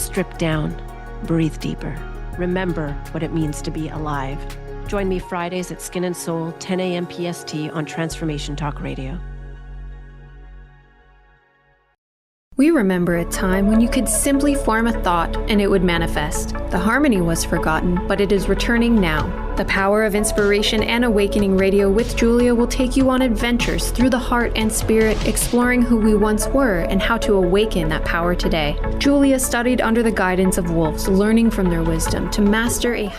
strip down, breathe deeper. Remember what it means to be alive. Join me Fridays at Skin and Soul, 10 a.m. PST on Transformation Talk Radio. We remember a time when you could simply form a thought and it would manifest. The harmony was forgotten, but it is returning now. The power of inspiration and awakening radio with Julia will take you on adventures through the heart and spirit, exploring who we once were and how to awaken that power today. Julia studied under the guidance of wolves, learning from their wisdom to master a...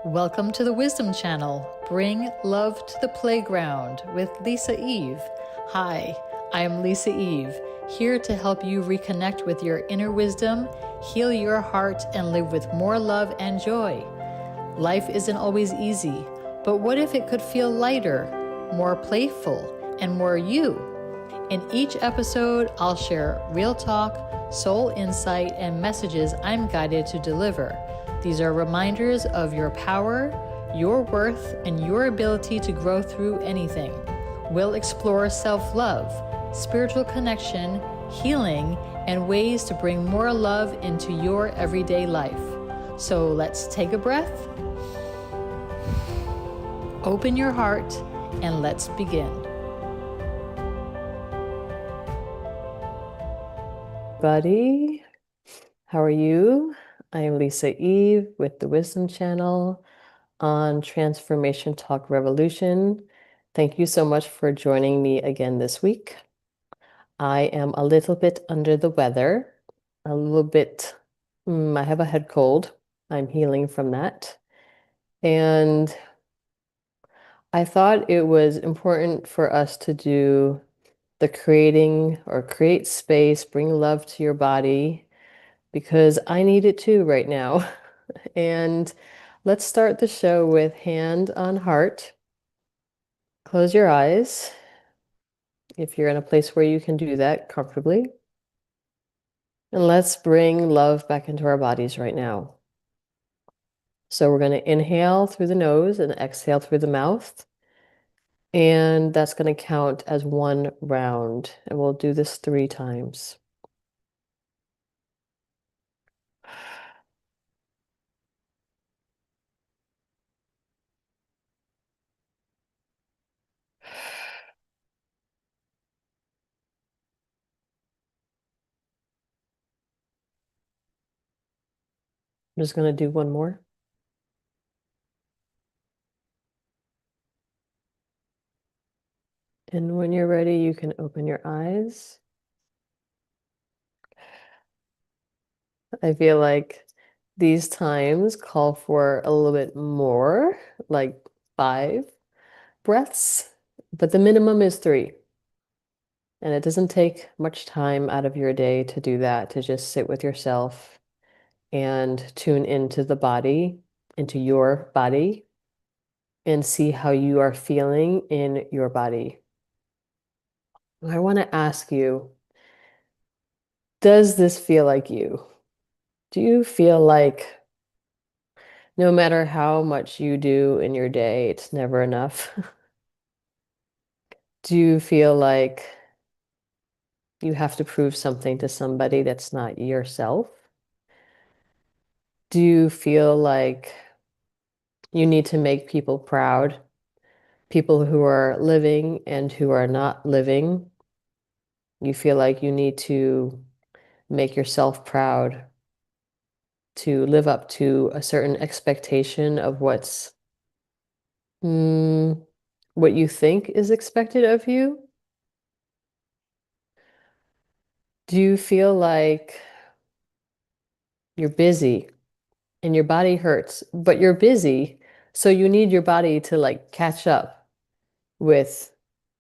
Welcome to the Wisdom Channel. Bring love to the playground with Lisa Eve. Hi, I am Lisa Eve, here to help you reconnect with your inner wisdom, heal your heart, and live with more love and joy. Life isn't always easy, but what if it could feel lighter, more playful, and more you? In each episode, I'll share real talk, soul insight, and messages I'm guided to deliver. These are reminders of your power, your worth, and your ability to grow through anything. We'll explore self-love, spiritual connection, healing, and ways to bring more love into your everyday life. So let's take a breath, open your heart, and let's begin. Buddy, how are you? I am Lisa Eve with the Wisdom Channel on Transformation Talk Revolution. Thank you so much for joining me again this week. I am a little bit under the weather, a little bit, I have a head cold. I'm healing from that. And I thought it was important for us to do the creating or create space, bring love to your body, because I need it too right now. And let's start the show with hand on heart. Close your eyes if you're in a place where you can do that comfortably. And let's bring love back into our bodies right now. So we're going to inhale through the nose and exhale through the mouth. And that's going to count as one round. And we'll do this 3 times. I'm just going to do one more. And when you're ready, you can open your eyes. I feel like these times call for a little bit more, like 5 breaths, but the minimum is 3. And it doesn't take much time out of your day to do that, to just sit with yourself and tune into the body, into your body, and see how you are feeling in your body. I want to ask you, does this feel like you? Do you feel like no matter how much you do in your day, it's never enough? Do you feel like you have to prove something to somebody that's not yourself? Do you feel like you need to make people proud? People who are living and who are not living. You feel like you need to make yourself proud, to live up to a certain expectation of what you think is expected of you. Do you feel like you're busy and your body hurts, but you're busy, so you need your body to like catch up with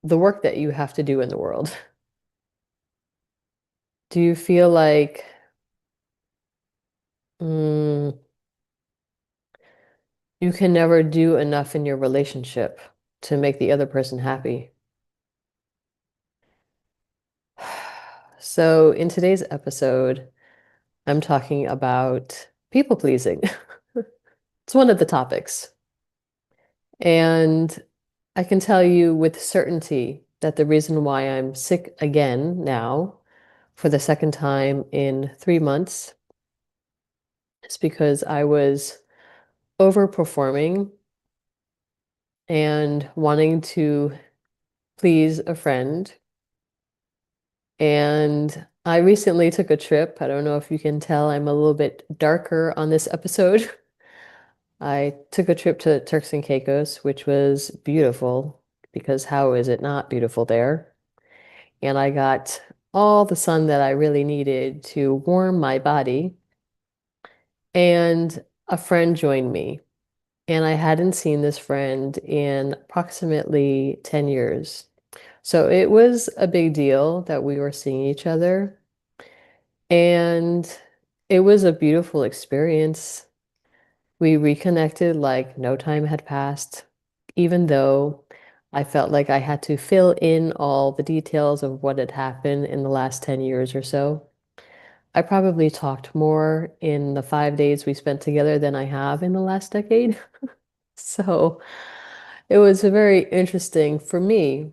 the work that you have to do in the world? Do you feel like you can never do enough in your relationship to make the other person happy? So in today's episode, I'm talking about people pleasing. It's one of the topics. And I can tell you with certainty that the reason why I'm sick again now for the second time in 3 months. It's because I was overperforming and wanting to please a friend. And I recently took a trip. I don't know if you can tell, I'm a little bit darker on this episode. I took a trip to Turks and Caicos, which was beautiful because how is it not beautiful there? And I got all the sun that I really needed to warm my body. And a friend joined me. And I hadn't seen this friend in approximately 10 years. So it was a big deal that we were seeing each other. And it was a beautiful experience. We reconnected like no time had passed, even though I felt like I had to fill in all the details of what had happened in the last 10 years or so. I probably talked more in the 5 days we spent together than I have in the last decade. So it was very interesting for me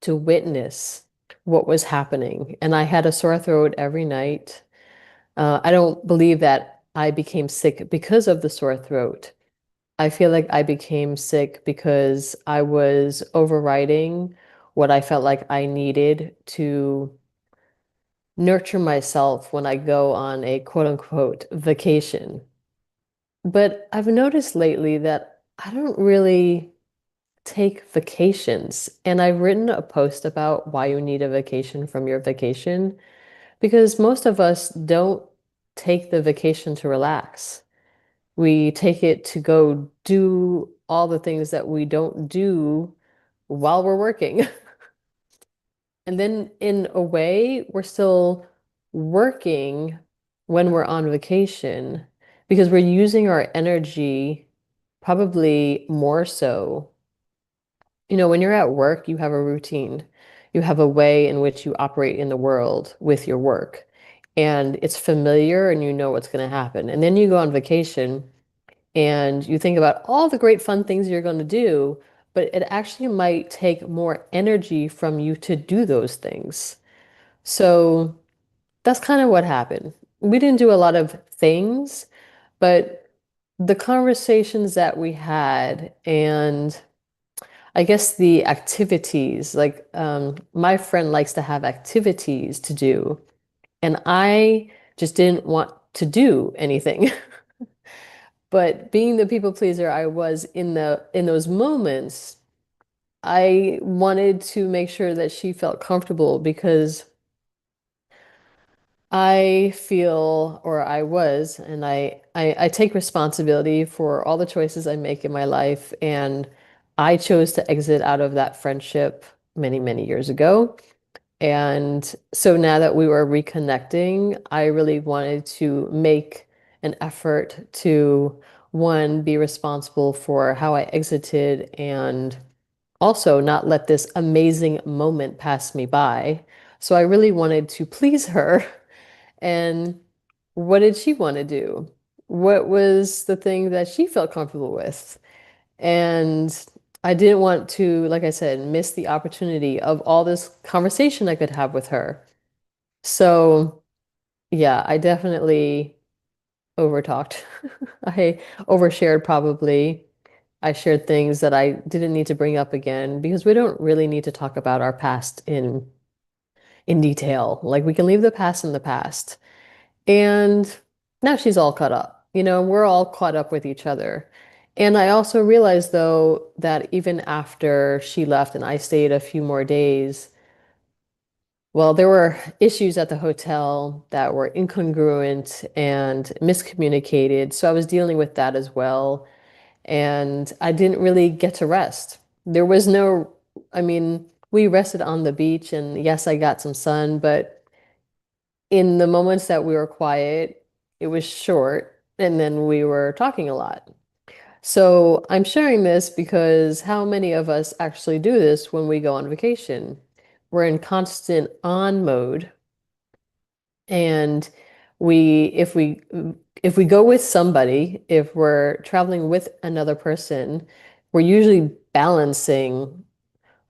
to witness what was happening. And I had a sore throat every night. I don't believe that I became sick because of the sore throat. I feel like I became sick because I was overriding what I felt like I needed to nurture myself when I go on a quote unquote vacation. But I've noticed lately that I don't really take vacations. And I've written a post about why you need a vacation from your vacation because most of us don't take the vacation to relax. We take it to go do all the things that we don't do while we're working. And then, in a way, we're still working when we're on vacation because we're using our energy probably more so. When you're at work, you have a routine. You have a way in which you operate in the world with your work. And it's familiar and you know what's going to happen. And then you go on vacation and you think about all the great fun things you're going to do, but it actually might take more energy from you to do those things. So that's kind of what happened. We didn't do a lot of things, but the conversations that we had and I guess the activities, like my friend likes to have activities to do, and I just didn't want to do anything. But being the people pleaser I was in those moments, I wanted to make sure that she felt comfortable because I feel, or I was, and I take responsibility for all the choices I make in my life, and I chose to exit out of that friendship many, many years ago. And so now that we were reconnecting, I really wanted to make an effort to, one, be responsible for how I exited and also not let this amazing moment pass me by. So I really wanted to please her. And what did she want to do? What was the thing that she felt comfortable with? And I didn't want to, like I said, miss the opportunity of all this conversation I could have with her. So, yeah, I definitely overtalked. I overshared probably. I shared things that I didn't need to bring up again because we don't really need to talk about our past in detail. Like we can leave the past in the past. And now she's all caught up. We're all caught up with each other. And I also realized, though, that even after she left and I stayed a few more days, well, there were issues at the hotel that were incongruent and miscommunicated. So I was dealing with that as well. And I didn't really get to rest. There was no, I mean, we rested on the beach, and yes, I got some sun, but in the moments that we were quiet, it was short, and then we were talking a lot. So I'm sharing this because how many of us actually do this when we go on vacation? We're in constant on mode, and we, if we go with somebody, if we're traveling with another person, we're usually balancing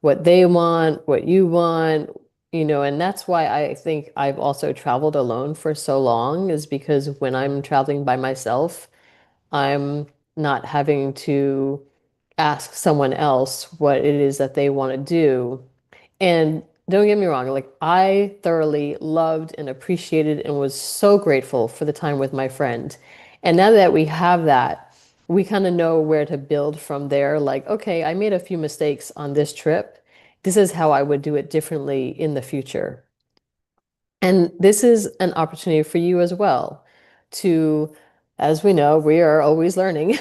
what they want, what you want. And that's why I think I've also traveled alone for so long, is because when I'm traveling by myself, I'm not having to ask someone else what it is that they want to do. And don't get me wrong, like I thoroughly loved and appreciated and was so grateful for the time with my friend. And now that we have that, we kind of know where to build from there. Like, okay, I made a few mistakes on this trip. This is how I would do it differently in the future. And this is an opportunity for you as well to, as we know, we are always learning.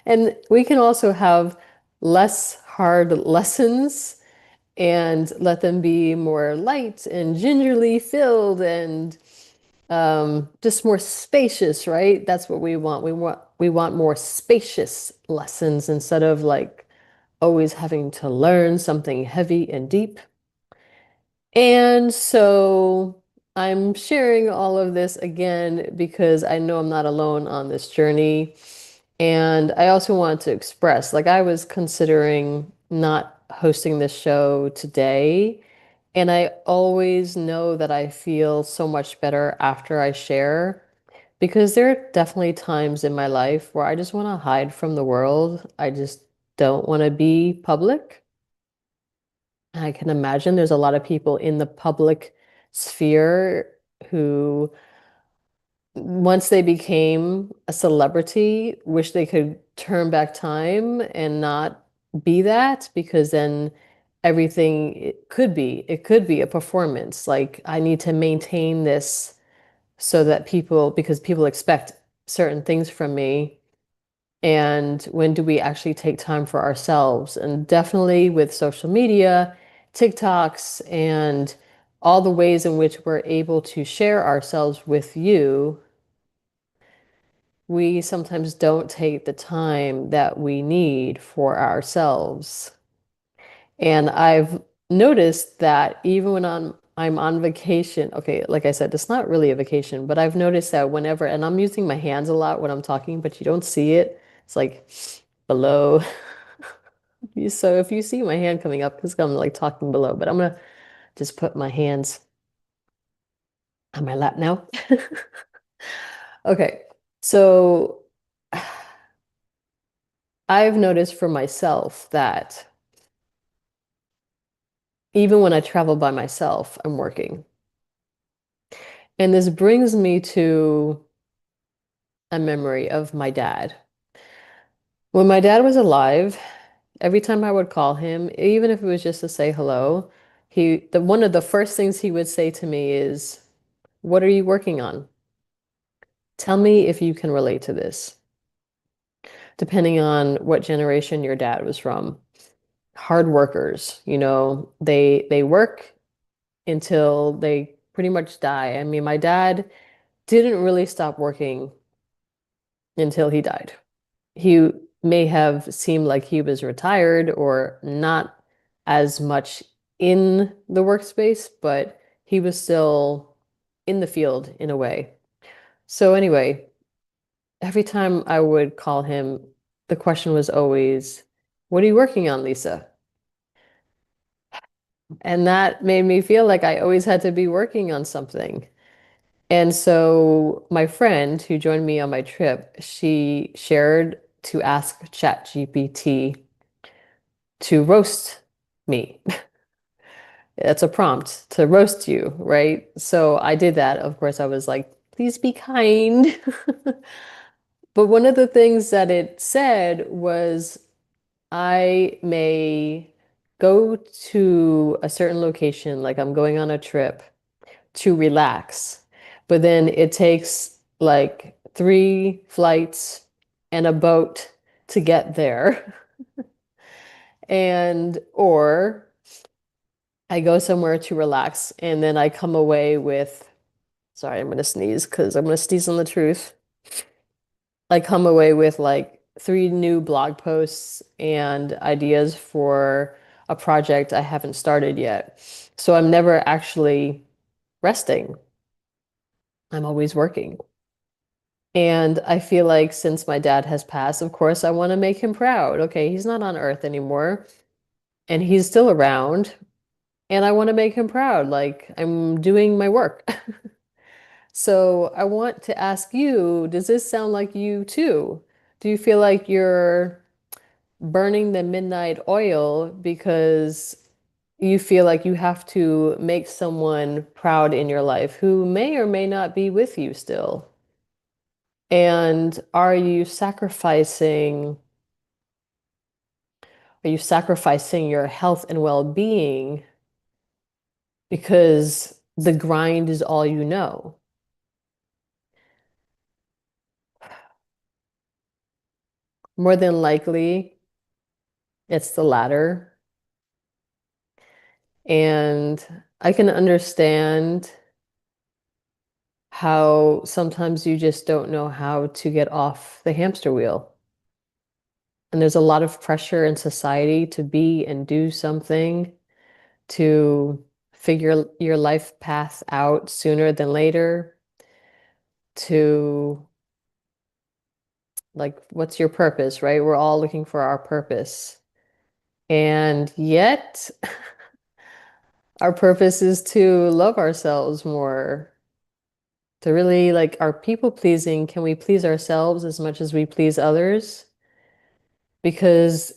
And we can also have less hard lessons and let them be more light and gingerly filled and just more spacious, right? That's what we want. We want more spacious lessons instead of like always having to learn something heavy and deep. And so I'm sharing all of this again because I know I'm not alone on this journey. And I also want to express, like, I was considering not hosting this show today. And I always know that I feel so much better after I share because there are definitely times in my life where I just want to hide from the world. I just don't want to be public. I can imagine there's a lot of people in the public sphere who, once they became a celebrity, wish they could turn back time and not be that, because then everything it could be a performance. Like I need to maintain this so that because people expect certain things from me. And when do we actually take time for ourselves? And definitely with social media, TikToks, and all the ways in which we're able to share ourselves with you, we sometimes don't take the time that we need for ourselves. And I've noticed that even when I'm on vacation, okay, like I said, it's not really a vacation, but I've noticed that whenever, and I'm using my hands a lot when I'm talking, but you don't see it. It's like below. So if you see my hand coming up, because I'm like talking below, but I'm gonna just put my hands on my lap now. Okay, so I've noticed for myself that even when I travel by myself, I'm working. And this brings me to a memory of my dad. When my dad was alive, every time I would call him, even if it was just to say hello, one of the first things he would say to me is, "What are you working on? Tell me if you can relate to this." Depending on what generation your dad was from. Hard workers, they work until they pretty much die. I mean, my dad didn't really stop working until he died. He may have seemed like he was retired or not as much in the workspace, but he was still in the field in a way. So anyway, every time I would call him, the question was always, "What are you working on, Lisa?" And that made me feel like I always had to be working on something. And so my friend who joined me on my trip, she shared to ask ChatGPT to roast me. That's a prompt to roast you, right? So I did that. Of course, I was like, please be kind. But one of the things that it said was, I may go to a certain location, like I'm going on a trip to relax, but then it takes like 3 flights and a boat to get there. Or I go somewhere to relax and then I come away with, sorry, I'm going to sneeze because I'm going to sneeze on the truth. I come away with like 3 new blog posts and ideas for a project I haven't started yet. So I'm never actually resting. I'm always working. And I feel like since my dad has passed, of course, I want to make him proud. Okay, he's not on Earth anymore, and he's still around. and I want to make him proud. Like I'm doing my work. So I want to ask you, does this sound like you too? Do you feel like you're burning the midnight oil because you feel like you have to make someone proud in your life who may or may not be with you still? And are you sacrificing your health and well-being because the grind is all you know? More than likely, it's the latter. And I can understand how sometimes you just don't know how to get off the hamster wheel. And there's a lot of pressure in society to be and do something, to figure your life path out sooner than later, to like, what's your purpose, right? We're all looking for our purpose. And yet, our purpose is to love ourselves more, to really like our people pleasing. Can we please ourselves as much as we please others? Because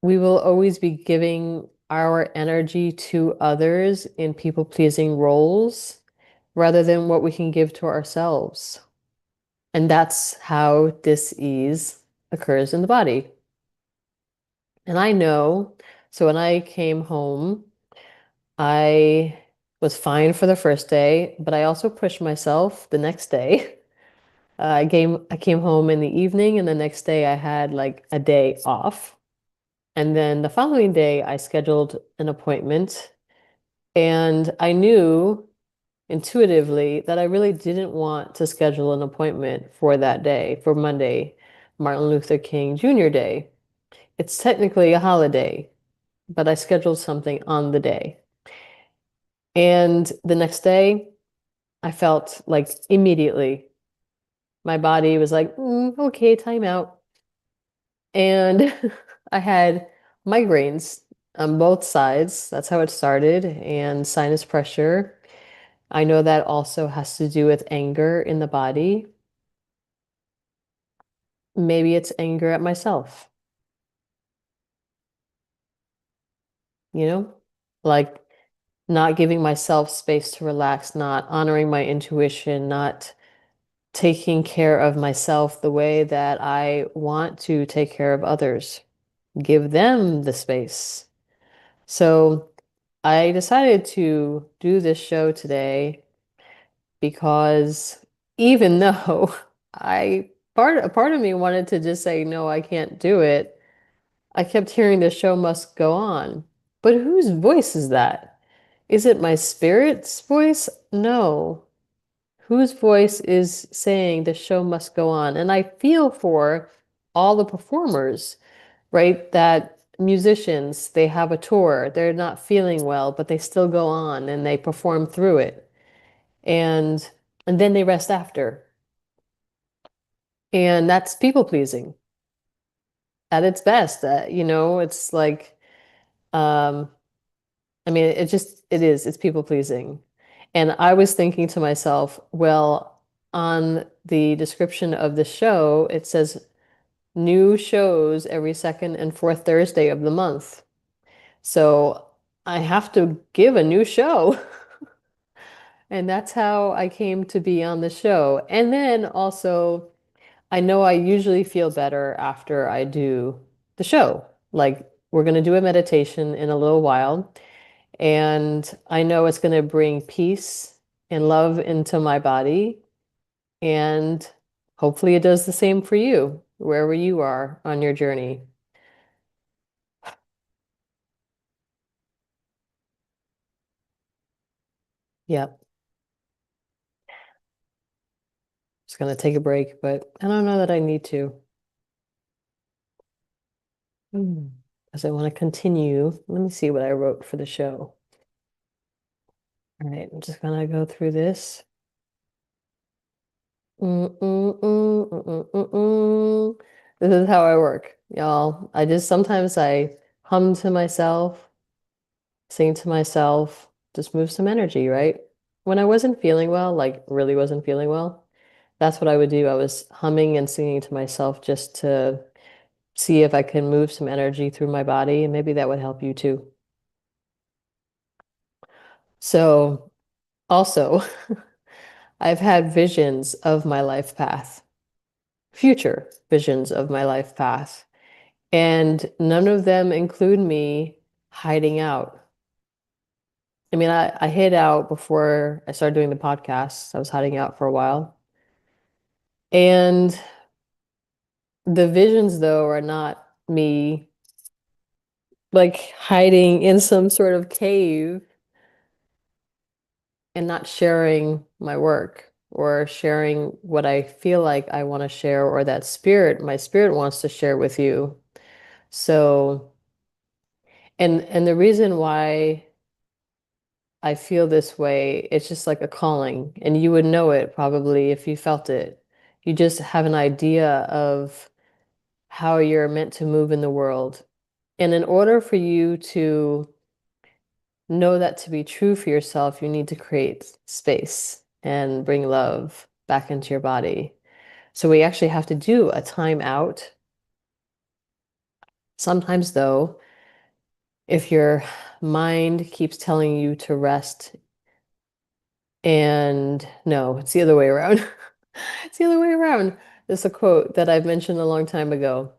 we will always be giving our energy to others in people pleasing roles rather than what we can give to ourselves. And that's how dis-ease occurs in the body. And I know, so when I came home, I was fine for the first day, but I also pushed myself the next day. I came home in the evening, and the next day I had like a day off. And then the following day, I scheduled an appointment, and I knew intuitively that I really didn't want to schedule an appointment for that day, for Monday, Martin Luther King Jr. Day. It's technically a holiday, but I scheduled something on the day. And the next day, I felt like immediately my body was like, okay, time out. And I had migraines on both sides. That's how it started, and sinus pressure. I know that also has to do with anger in the body. Maybe it's anger at myself, you know? Like not giving myself space to relax, not honoring my intuition, not taking care of myself the way that I want to take care of others. Give them the space. So I decided to do this show today because even though a part of me wanted to just say, no, I can't do it, I kept hearing the show must go on. But whose voice is that? Is it my spirit's voice? No. Whose voice is saying the show must go on? And I feel for all the performers, right? That musicians, they have a tour, they're not feeling well, but they still go on and they perform through it. And then they rest after. And that's people pleasing at its best. It's like, um, I mean, it's people pleasing. And I was thinking to myself, well, on the description of the show, it says new shows every second and fourth Thursday of the month. So I have to give a new show. And that's how I came to be on the show. And then also, I know I usually feel better after I do the show. Like, we're going to do a meditation in a little while. And I know it's going to bring peace and love into my body. And hopefully it does the same for you, wherever you are on your journey. Yep. Just going to take a break, but I don't know that I need to. Because I want to continue. Let me see what I wrote for the show. All right, I'm just going to go through this. This is how I work, y'all. Sometimes I hum to myself saying to myself, just move some energy, right? When I wasn't feeling well, like really wasn't feeling well, that's what I would do. I was humming and singing to myself just to see if I can move some energy through my body, and maybe that would help you too. So, also, I've had visions of my life path, future visions of my life path, and none of them include me hiding out. I mean, I hid out before I started doing the podcast. I was hiding out for a while. And the visions, though, are not me like hiding in some sort of cave and not sharing my work or sharing what I feel like I want to share or that my spirit wants to share with you. So, and the reason why I feel this way, it's just like a calling, and you would know it probably if you felt it. You just have an idea of how you're meant to move in the world. And in order for you to know that to be true for yourself, you need to create space and bring love back into your body. So we actually have to do a time out. Sometimes, though, if your mind keeps telling you to rest, and no, it's the other way around. It's the other way around. There's a quote that I've mentioned a long time ago.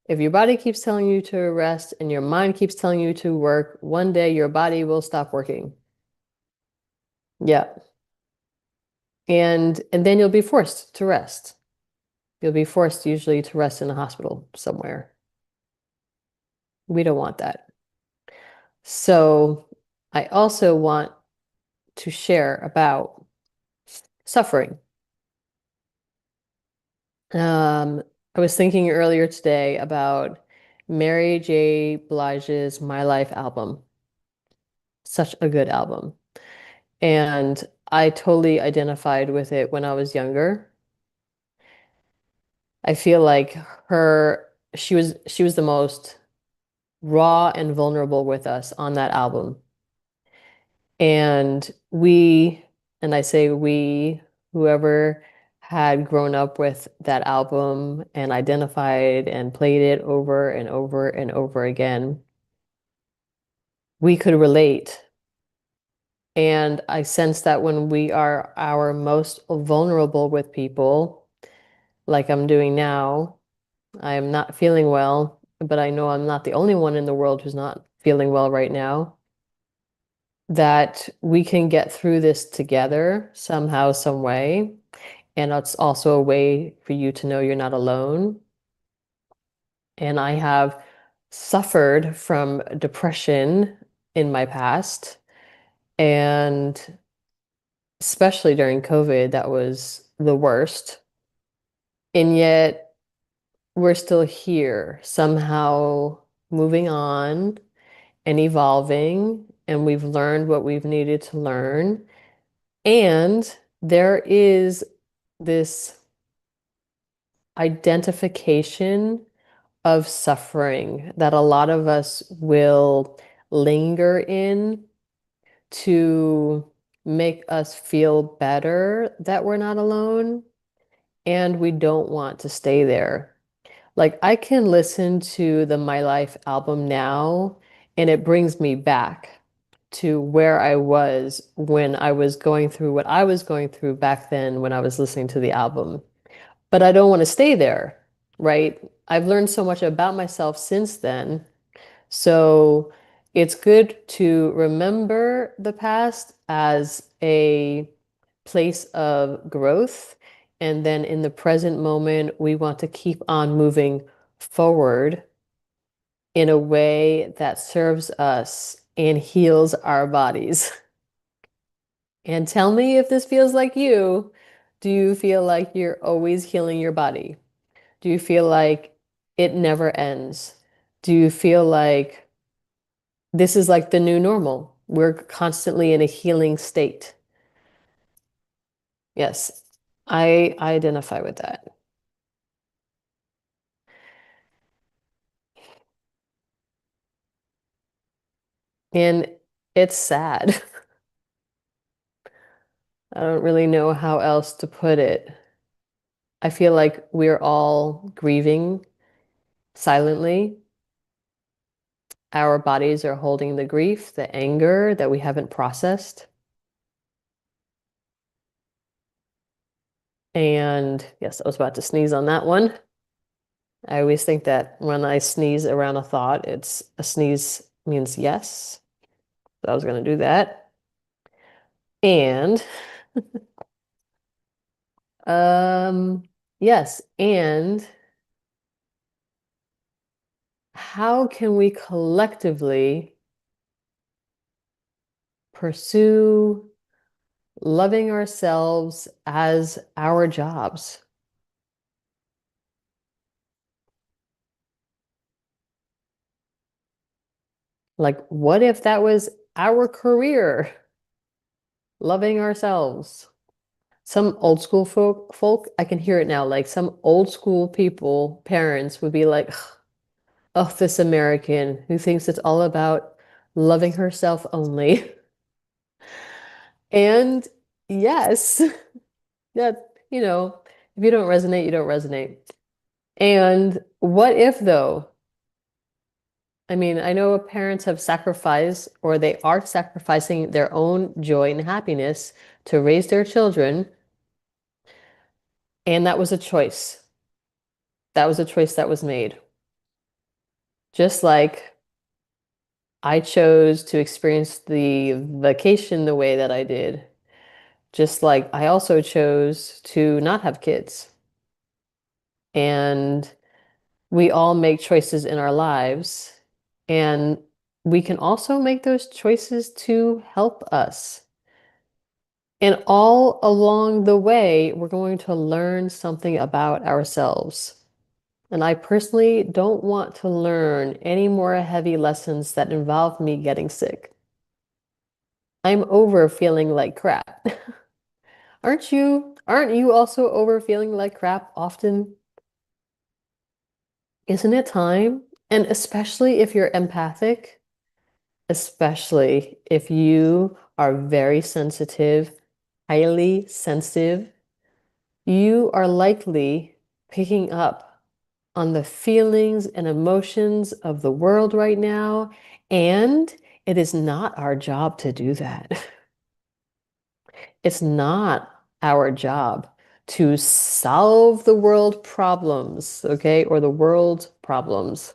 If your body keeps telling you to rest and your mind keeps telling you to work, one day your body will stop working. Yeah. And then you'll be forced to rest. You'll be forced usually to rest in a hospital somewhere. We don't want that. So I also want to share about suffering. I was thinking earlier today about Mary J. Blige's My Life album. Such a good album. And I totally identified with it when I was younger. I feel like she was the most raw and vulnerable with us on that album. And and I say we, whoever had grown up with that album and identified and played it over and over and over again, we could relate. And I sense that when we are our most vulnerable with people, like I'm doing now, I am not feeling well, but I know I'm not the only one in the world who's not feeling well right now, that we can get through this together somehow, some way. And it's also a way for you to know you're not alone. And I have suffered from depression in my past, and especially during COVID, that was the worst. And yet we're still here, somehow moving on and evolving, and we've learned what we've needed to learn. And there is this identification of suffering that a lot of us will linger in to make us feel better that we're not alone, and we don't want to stay there. Like, I can listen to the My Life album now, and it brings me back to where I was when I was going through what I was going through back then when I was listening to the album. But I don't want to stay there, right? I've learned so much about myself since then. So it's good to remember the past as a place of growth. And then in the present moment, we want to keep on moving forward in a way that serves us and heals our bodies. And tell me if this feels like you. Do you feel like you're always healing your body? Do you feel like it never ends? Do you feel like this is like the new normal? We're constantly in a healing state. Yes, I identify with that. And It's sad. I don't really know how else to put it. I feel like we're all grieving silently. Our bodies are holding the grief, the anger that we haven't processed. And yes, I was about to sneeze on that one. I always think that when I sneeze around a thought, it's a sneeze means yes. So I was going to do that. And um yes, and how can we collectively pursue loving ourselves as our jobs? Like, what if that was our career? Loving ourselves. Some old school folk, I can hear it now, like some old school people, parents would be like, oh, this American who thinks it's all about loving herself only. And yes, that, if you don't resonate, you don't resonate. And what if though? I mean, I know parents have sacrificed or they are sacrificing their own joy and happiness to raise their children. And that was a choice. That was a choice that was made. Just like I chose to experience the vacation the way that I did. Just like I also chose to not have kids. And we all make choices in our lives. And we can also make those choices to help us. And all along the way, we're going to learn something about ourselves. And I personally don't want to learn any more heavy lessons that involve me getting sick. I'm over feeling like crap. Aren't you? Aren't you also over feeling like crap often? Isn't it time? And especially if you're empathic, especially if you are very sensitive, highly sensitive, you are likely picking up on the feelings and emotions of the world right now. And it is not our job to do that. It's not our job to solve the world problems, okay, or the world's problems.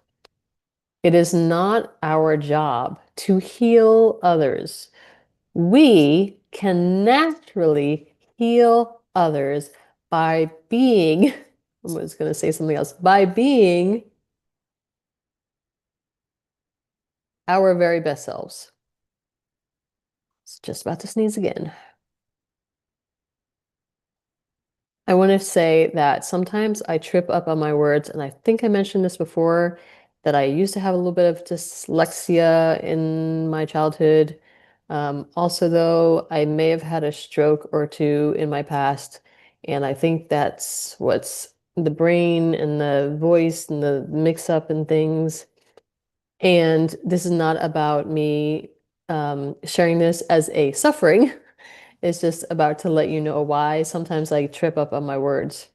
It is not our job to heal others. We can naturally heal others by being, I was going to say something else, by being our very best selves. It's just about to sneeze again. I want to say that sometimes I trip up on my words, and I think I mentioned this before, that I used to have a little bit of dyslexia in my childhood. Also, though, I may have had a stroke or two in my past, and I think that's what's the brain and the voice and the mix up and things. And this is not about me sharing this as a suffering. It's just about to let you know why sometimes I trip up on my words.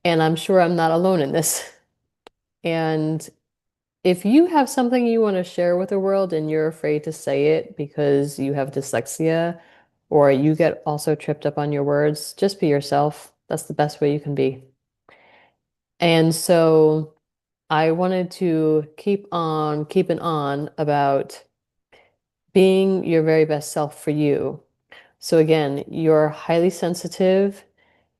And I'm sure I'm not alone in this. And if you have something you want to share with the world and you're afraid to say it because you have dyslexia or you get also tripped up on your words, just be yourself. That's the best way you can be. And so I wanted to keep on keeping on about being your very best self for you. So again, you're highly sensitive.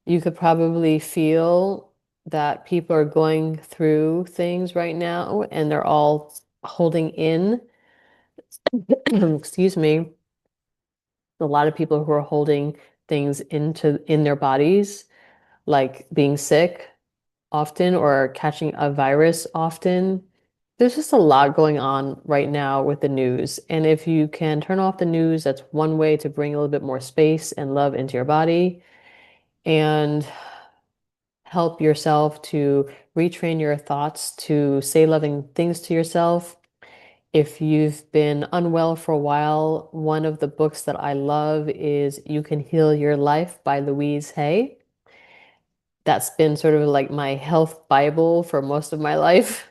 You could probably feel that people are going through things right now and they're all holding in, excuse me, a lot of people who are holding things in their bodies, like being sick often or catching a virus often. There's just a lot going on right now with the news. And if you can turn off the news, that's one way to bring a little bit more space and love into your body and help yourself to retrain your thoughts to say loving things to yourself. If you've been unwell for a while, one of the books that I love is You Can Heal Your Life by Louise Hay. That's been sort of like my health Bible for most of my life.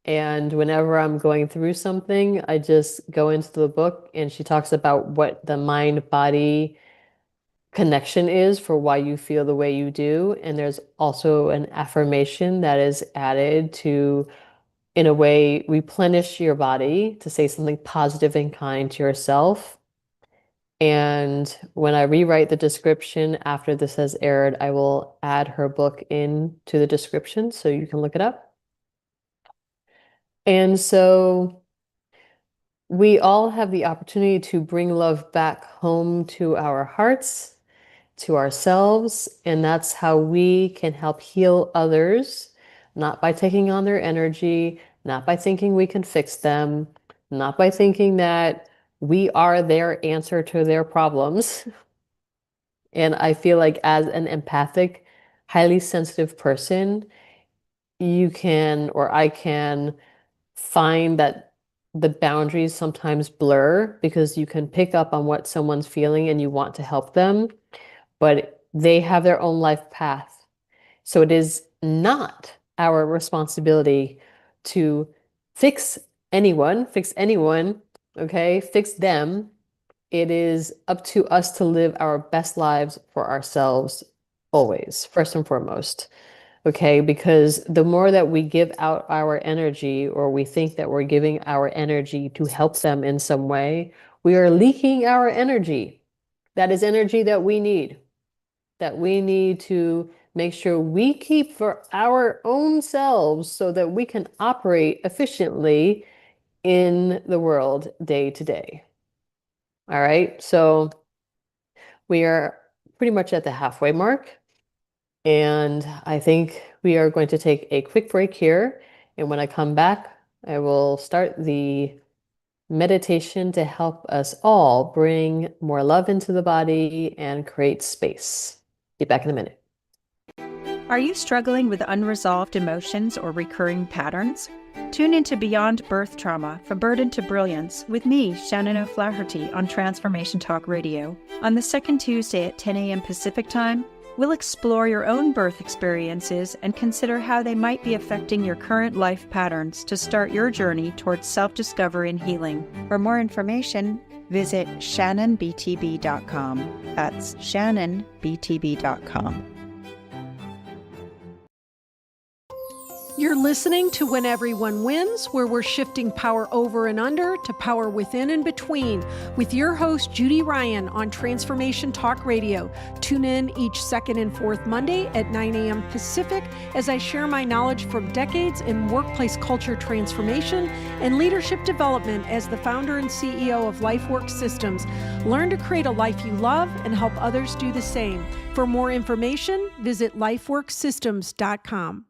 And whenever I'm going through something, I just go into the book and she talks about what the mind-body connection is for why you feel the way you do. And there's also an affirmation that is added to, in a way, replenish your body to say something positive and kind to yourself. And when I rewrite the description after this has aired, I will add her book into the description so you can look it up. And so we all have the opportunity to bring love back home to our hearts, to ourselves, and that's how we can help heal others, not by taking on their energy, not by thinking we can fix them, not by thinking that we are their answer to their problems. And I feel like as an empathic, highly sensitive person, you can, or I can, find that the boundaries sometimes blur because you can pick up on what someone's feeling and you want to help them, but they have their own life path. So it is not our responsibility to fix anyone, okay? Fix them. It is up to us to live our best lives for ourselves always, first and foremost. Okay, because the more that we give out our energy, or we think that we're giving our energy to help them in some way, we are leaking our energy. That is energy that we need to make sure we keep for our own selves so that we can operate efficiently in the world day to day. All right, so we are pretty much at the halfway mark. And I think we are going to take a quick break here. And when I come back, I will start the meditation to help us all bring more love into the body and create space. Be back in a minute. Are you struggling with unresolved emotions or recurring patterns? Tune into Beyond Birth Trauma, From Burden to Brilliance with me, Shannon O'Flaherty, on Transformation Talk Radio. On the second Tuesday at 10 a.m. Pacific Time, we'll explore your own birth experiences and consider how they might be affecting your current life patterns to start your journey towards self-discovery and healing. For more information, visit shannonbtb.com. That's shannonbtb.com. You're listening to When Everyone Wins, where we're shifting power over and under to power within and between, with your host, Judy Ryan, on Transformation Talk Radio. Tune in each second and fourth Monday at 9 a.m. Pacific as I share my knowledge from decades in workplace culture transformation and leadership development as the founder and CEO of LifeWorks Systems. Learn to create a life you love and help others do the same. For more information, visit lifeworksystems.com.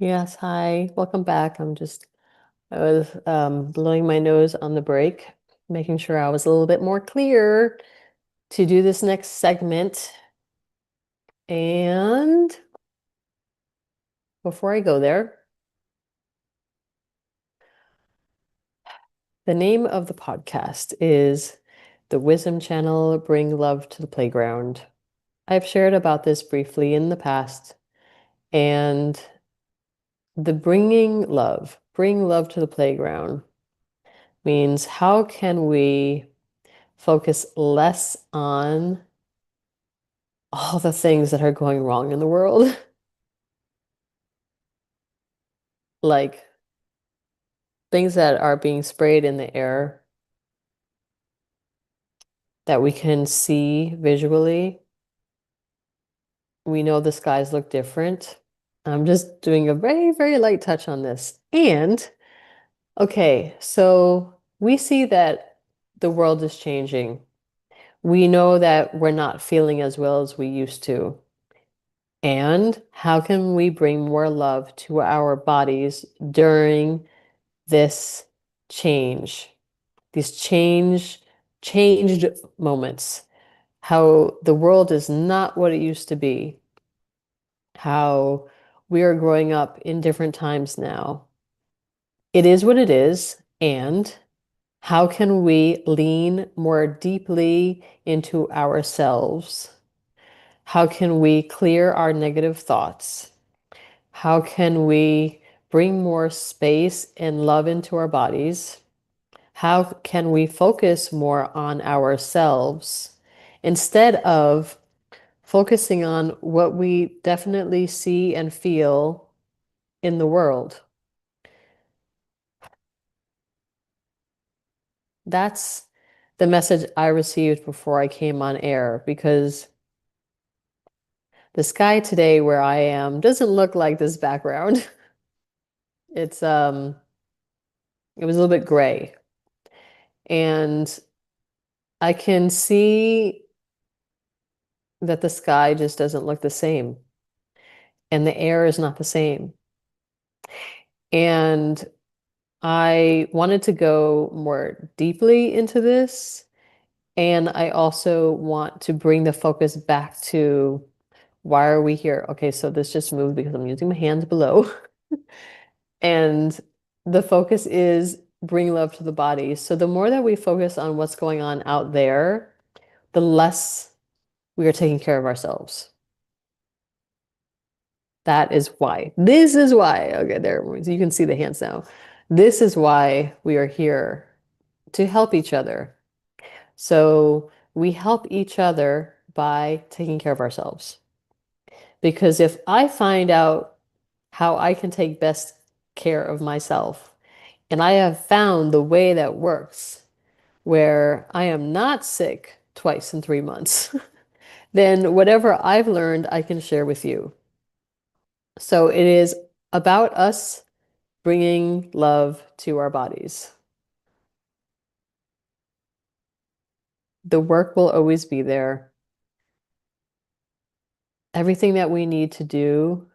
Yes, hi. Welcome back. I was blowing my nose on the break, making sure I was a little bit more clear to do this next segment. And before I go there, the name of the podcast is The Wisdom Channel Bring Love to the Playground. I've shared about this briefly in the past, and the bring love to the playground means how can we focus less on all the things that are going wrong in the world, like things that are being sprayed in the air that we can see visually. We know the skies look different. I'm just doing a very, very light touch on this. And okay, so we see that the world is changing. We know that we're not feeling as well as we used to. And how can we bring more love to our bodies during this change, these changed moments, how the world is not what it used to be, how we are growing up in different times now. It is what it is, and how can we lean more deeply into ourselves? How can we clear our negative thoughts? How can we bring more space and love into our bodies? How can we focus more on ourselves instead of focusing on what we definitely see and feel in the world? That's the message I received before I came on air, because the sky today where I am doesn't look like this background. It was a little bit gray, and I can see that the sky just doesn't look the same, and the air is not the same. And I wanted to go more deeply into this, and I also want to bring the focus back to why are we here? Okay, so this just moved because I'm using my hands below. And the focus is bring love to the body. So the more that we focus on what's going on out there, the less we are taking care of ourselves. That is why. This is why. Okay, there. You can see the hands now. This is why we are here, to help each other. So we help each other by taking care of ourselves. Because if I find out how I can take best care of myself, and I have found the way that works, where I am not sick twice in 3 months, then whatever I've learned, I can share with you. So it is about us bringing love to our bodies. The work will always be there. Everything that we need to do,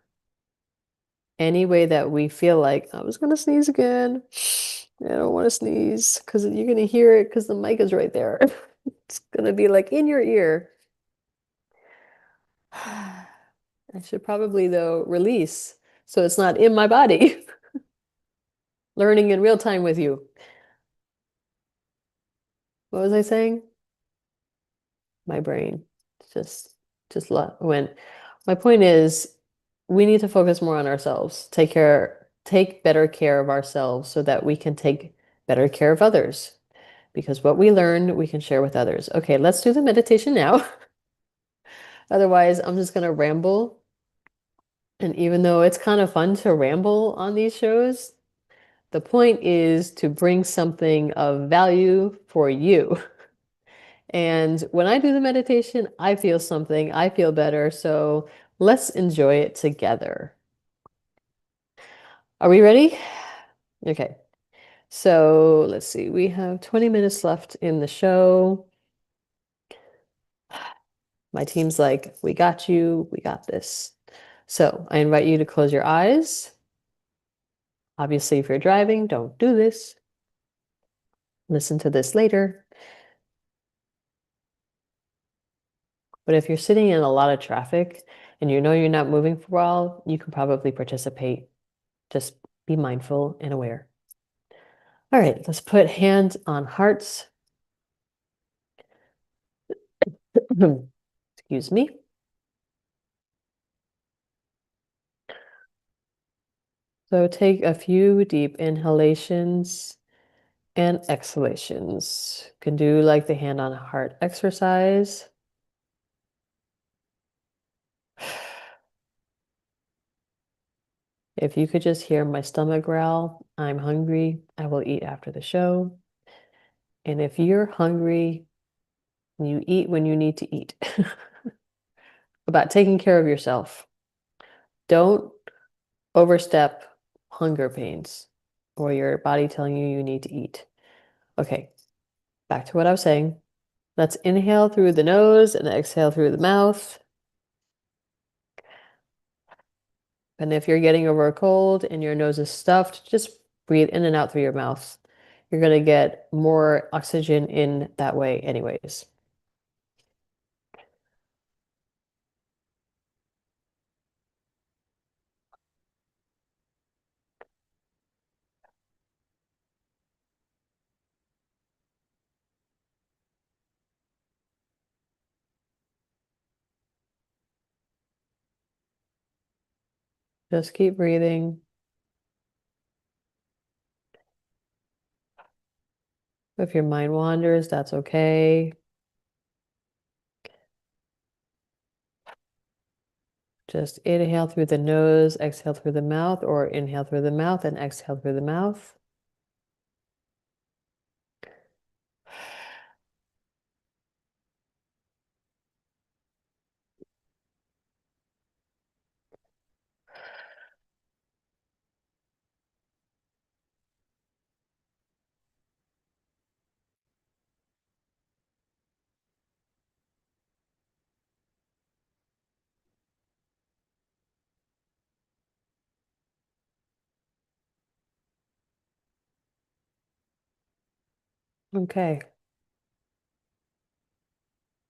any way that we feel like, I was going to sneeze again. I don't want to sneeze because you're going to hear it because the mic is right there. It's going to be like in your ear. I should probably, though, release so it's not in my body. Learning in real time with you. What was I saying? My brain just went. My point is, we need to focus more on ourselves. Take better care of ourselves so that we can take better care of others. Because what we learn, we can share with others. Okay, let's do the meditation now. Otherwise, I'm just gonna ramble. And even though it's kind of fun to ramble on these shows, the point is to bring something of value for you. And when I do the meditation, I feel something, I feel better. So let's enjoy it together. Are we ready? Okay. So let's see, we have 20 minutes left in the show. My team's like, we got you, we got this. So I invite you to close your eyes Obviously, if you're driving, don't do this. Listen to this later. But if you're sitting in a lot of traffic and you know you're not moving for a while, you can probably participate. Just be mindful and aware. All right, let's put hands on hearts. Excuse me. So take a few deep inhalations and exhalations. You can do like the hand on heart exercise. If you could just hear my stomach growl, I'm hungry, I will eat after the show. And if you're hungry, you eat when you need to eat. About taking care of yourself. Don't overstep hunger pains or your body telling you you need to eat. Okay, back to what I was saying. Let's inhale through the nose and exhale through the mouth. And if you're getting over a cold and your nose is stuffed, just breathe in and out through your mouth. You're going to get more oxygen in that way anyways. Just keep breathing. If your mind wanders, that's okay. Just inhale through the nose, exhale through the mouth, or inhale through the mouth and exhale through the mouth. Okay.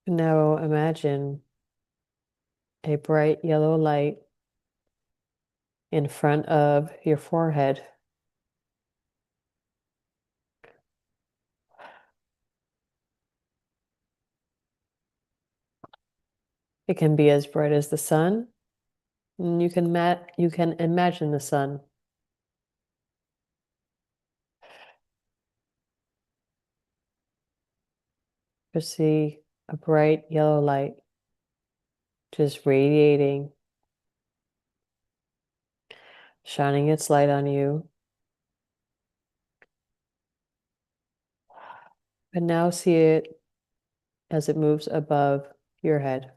Now imagine a bright yellow light in front of your forehead. It can be as bright as the sun. And you can imagine the sun. Just see a bright yellow light just radiating, shining its light on you. And now see it as it moves above your head.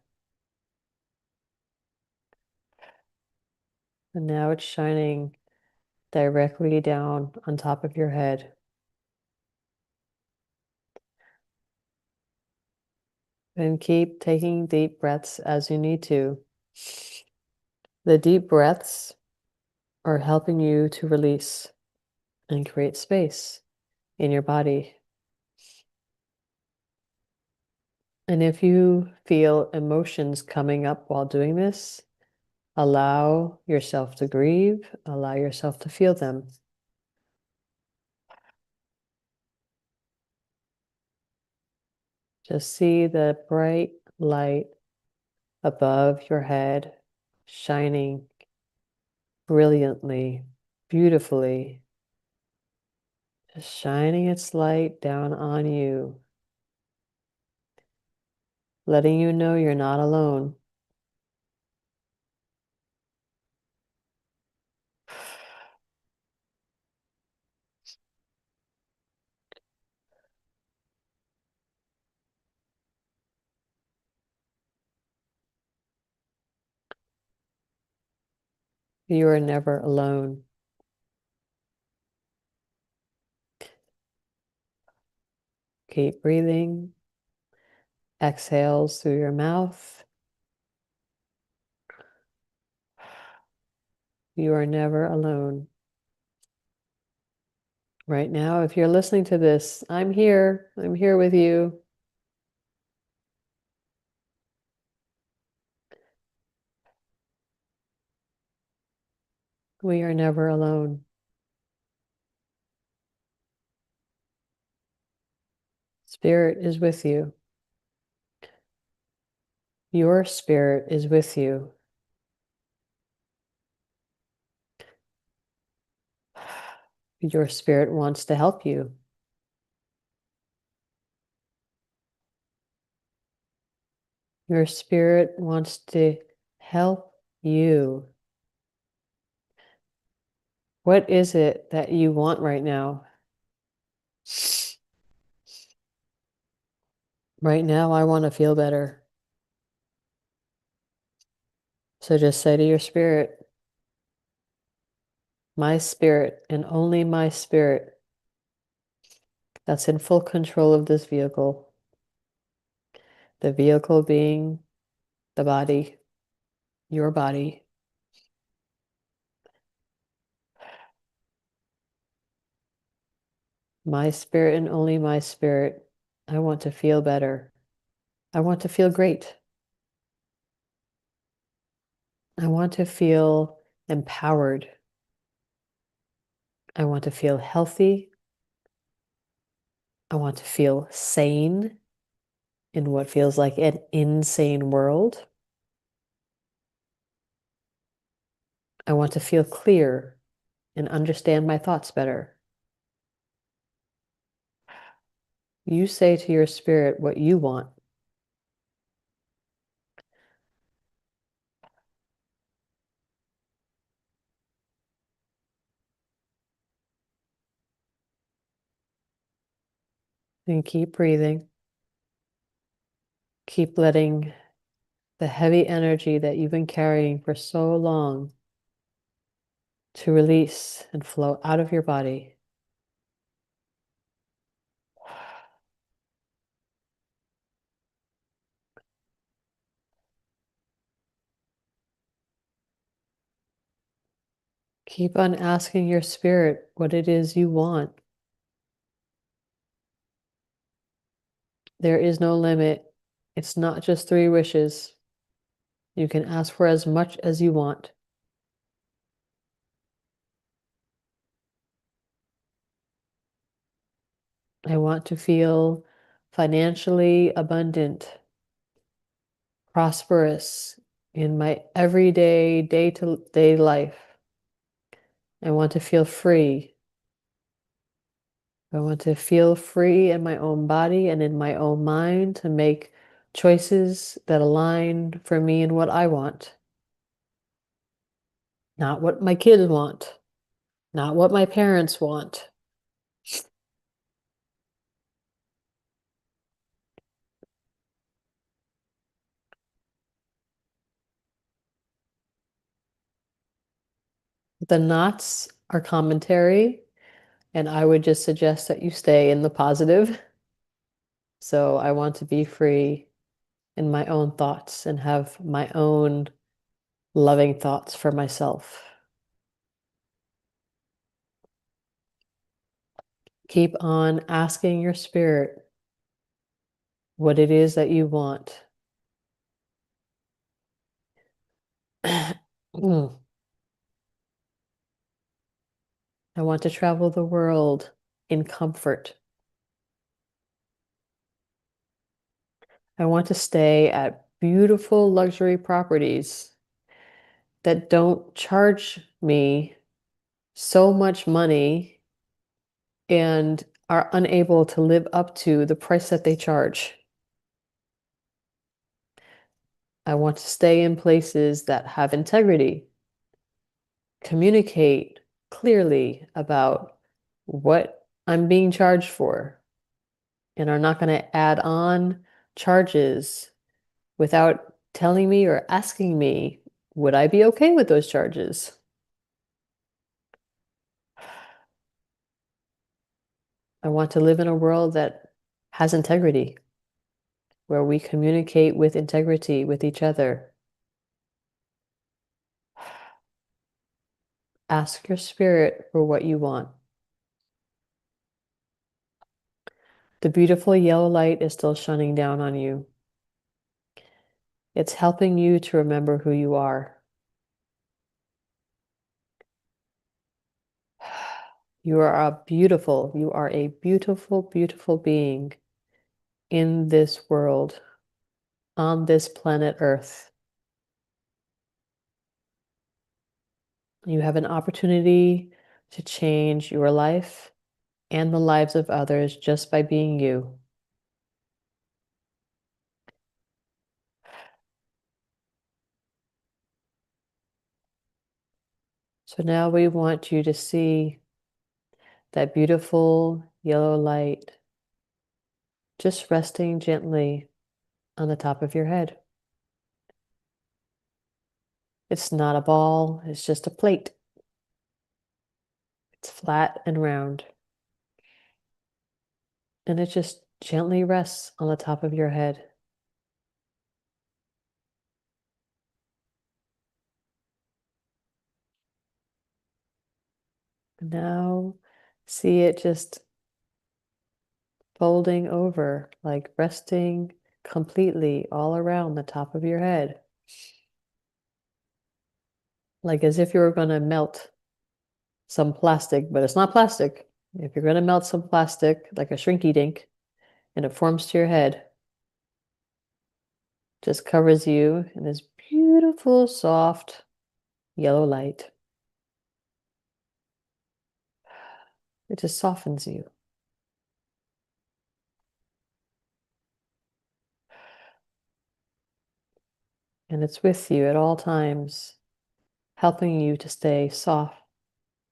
And now it's shining directly down on top of your head. And keep taking deep breaths as you need to. The deep breaths are helping you to release and create space in your body. And if you feel emotions coming up while doing this, allow yourself to grieve, allow yourself to feel them. Just see the bright light above your head, shining brilliantly, beautifully, just shining its light down on you, letting you know you're not alone. You are never alone. Keep breathing. Exhales through your mouth. You are never alone. Right now, if you're listening to this, I'm here. I'm here with you. We are never alone. Spirit is with you. Your spirit is with you. Your spirit wants to help you. Your spirit wants to help you. What is it that you want right now? Right now, I want to feel better. So just say to your spirit, my spirit and only my spirit that's in full control of this vehicle. The vehicle being the body, your body. My spirit and only my spirit. I want to feel better. I want to feel great. I want to feel empowered. I want to feel healthy. I want to feel sane in what feels like an insane world. I want to feel clear and understand my thoughts better. You say to your spirit what you want. And keep breathing. Keep letting the heavy energy that you've been carrying for so long to release and flow out of your body. Keep on asking your spirit what it is you want. There is no limit. It's not just 3 wishes. You can ask for as much as you want. I want to feel financially abundant, prosperous in my everyday, day-to-day life. I want to feel free. I want to feel free in my own body and in my own mind to make choices that align for me and what I want. Not what my kids want, not what my parents want. The knots are commentary, and I would just suggest that you stay in the positive. So I want to be free in my own thoughts and have my own loving thoughts for myself. Keep on asking your spirit what it is that you want. Mm. I want to travel the world in comfort. I want to stay at beautiful luxury properties that don't charge me so much money and are unable to live up to the price that they charge. I want to stay in places that have integrity, communicate clearly about what I'm being charged for, and are not going to add on charges without telling me or asking me, would I be okay with those charges? I want to live in a world that has integrity, where we communicate with integrity with each other. Ask your spirit for what you want. The beautiful yellow light is still shining down on you. It's helping you to remember who you are. You are a beautiful beautiful being in this world, on this planet Earth. You have an opportunity to change your life and the lives of others just by being you. So now we want you to see that beautiful yellow light just resting gently on the top of your head. It's not a ball, it's just a plate. It's flat and round. And it just gently rests on the top of your head. Now see it just folding over, like resting completely all around the top of your head. Like as if you were going to melt some plastic, but it's not plastic. If you're going to melt some plastic, like a shrinky dink, and it forms to your head, just covers you in this beautiful, soft yellow light. It just softens you. And it's with you at all times, helping you to stay soft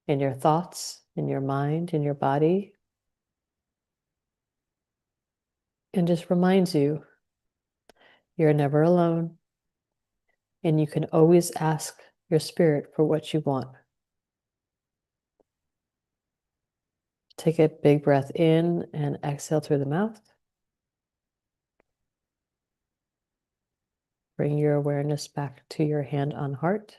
in your thoughts, in your mind, in your body. And just reminds you, you're never alone. And you can always ask your spirit for what you want. Take a big breath in and exhale through the mouth. Bring your awareness back to your hand on heart.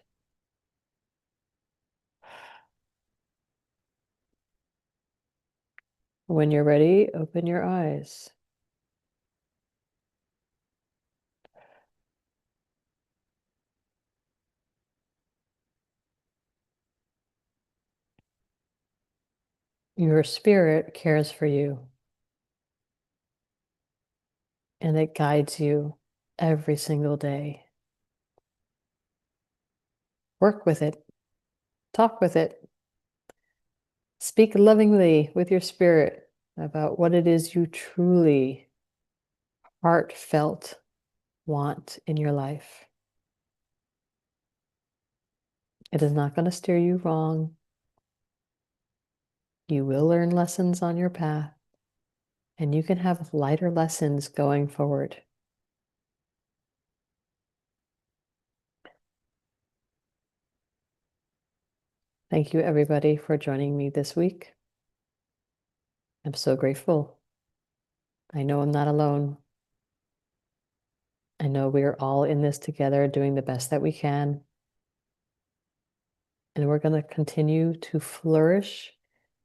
When you're ready, open your eyes. Your spirit cares for you, and it guides you every single day. Work with it. Talk with it. Speak lovingly with your spirit about what it is you truly, heartfelt want in your life. It is not going to steer you wrong. You will learn lessons on your path, and you can have lighter lessons going forward. Thank you, everybody, for joining me this week. I'm so grateful. I know I'm not alone. I know we are all in this together, doing the best that we can. And we're going to continue to flourish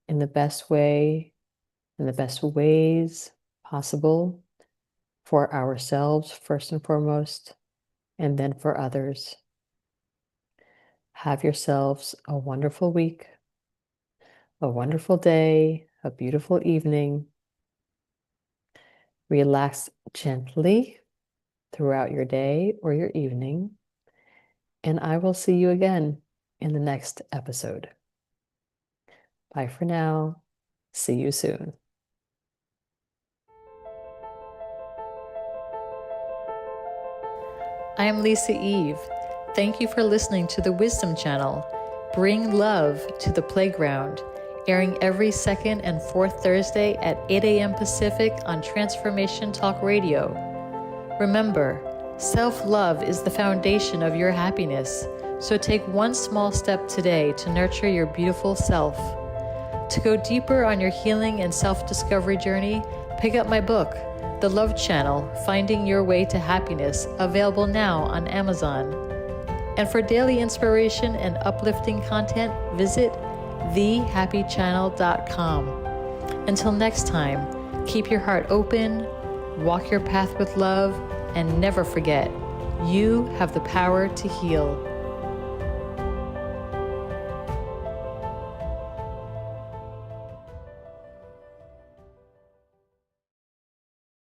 in the best way, in the best ways possible for ourselves, first and foremost, and then for others. Have yourselves a wonderful week, a wonderful day, a beautiful evening. Relax gently throughout your day or your evening, and I will see you again in the next episode. Bye for now. See you soon. I am Lisa Eve. Thank you for listening to the Wisdom Channel. Bring love to the playground, airing every second and fourth Thursday at 8 a.m. Pacific on Transformation Talk Radio. Remember, self-love is the foundation of your happiness, so take one small step today to nurture your beautiful self. To go deeper on your healing and self-discovery journey, pick up my book, The Love Channel, Finding Your Way to Happiness, available now on Amazon. And for daily inspiration and uplifting content, visit thehappychannel.com. Until next time, Keep your heart open, walk your path with love, and never forget, you have the power to heal.